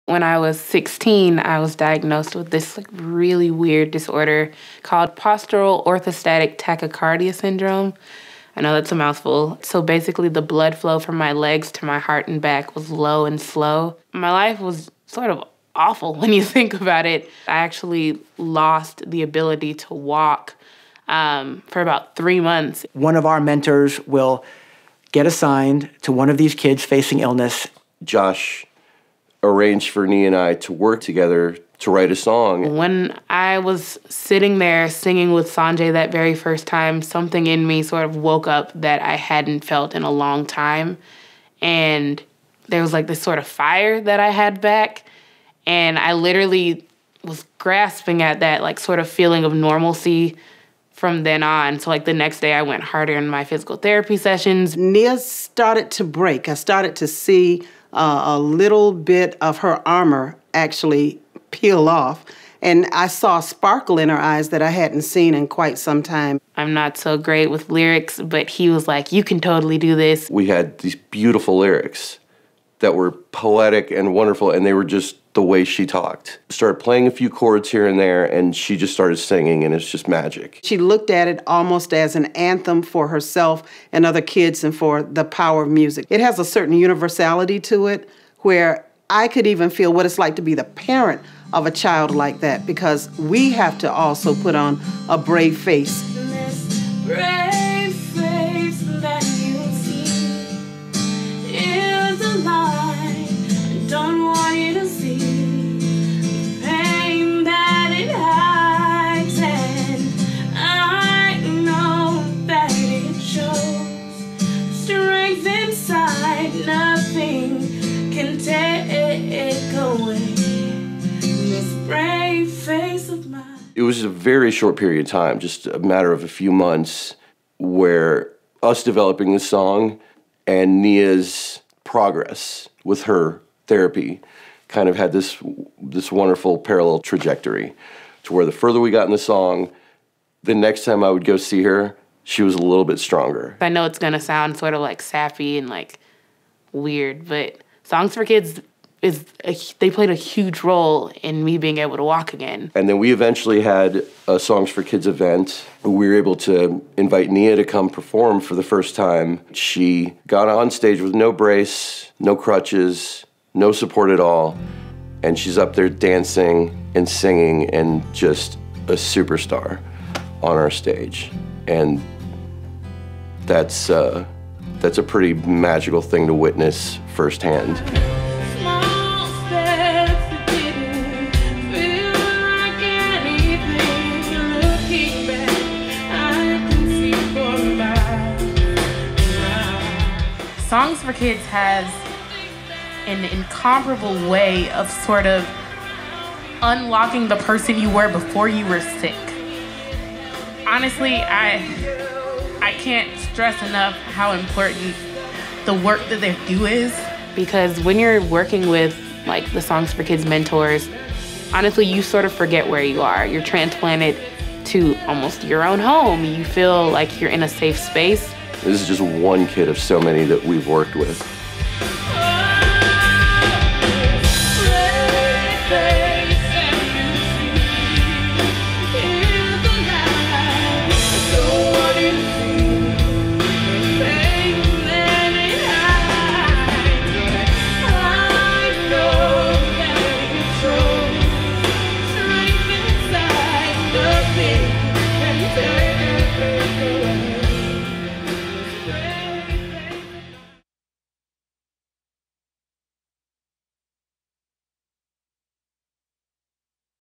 When I was 16, I was diagnosed with this really weird disorder called postural orthostatic tachycardia syndrome. I know that's a mouthful. So basically the blood flow from my legs to my heart and back was low and slow. My life was sort of awful when you think about it. I actually lost the ability to walk for about 3 months. One of our mentors will get assigned to one of these kids facing illness. Josh arranged for Nia and I to work together to write a song. When I was sitting there singing with Sanjay that very first time, something in me sort of woke up that I hadn't felt in a long time. And there was this sort of fire that I had back. And I literally was grasping at that sort of feeling of normalcy from then on. So the next day I went harder in my physical therapy sessions. Nia started to break. I started to see a little bit of her armor actually peel off. And I saw a sparkle in her eyes that I hadn't seen in quite some time. I'm not so great with lyrics, but he was like, you can totally do this. We had these beautiful lyrics that were poetic and wonderful, and they were just the way she talked. Started playing a few chords here and there, and she just started singing, and it's just magic. She looked at it almost as an anthem for herself and other kids and for the power of music. It has a certain universality to it where I could even feel what it's like to be the parent of a child like that, because we have to also put on a brave face. This brave face that you see is a lie. I don't want you to see the pain that it hides, and I know that it shows strength inside. Nothing can take away this brave face of mine. It was a very short period of time, just a matter of a few months, where us developing the song and Nia's progress with her therapy kind of had this wonderful parallel trajectory, to where the further we got in the song, the next time I would go see her, she was a little bit stronger. I know it's gonna sound sort of sappy and weird, but Songs for Kids they played a huge role in me being able to walk again. And then we eventually had a Songs for Kids event. We were able to invite Nia to come perform for the first time. She got on stage with no brace, no crutches, no support at all. And she's up there dancing and singing and just a superstar on our stage. And that's a pretty magical thing to witness firsthand. Songs for Kids has an incomparable way of sort of unlocking the person you were before you were sick. Honestly, I can't stress enough how important the work that they do is. Because when you're working with the Songs for Kids mentors, honestly, you sort of forget where you are. You're transplanted to almost your own home. You feel like you're in a safe space. This is just one kid of so many that we've worked with.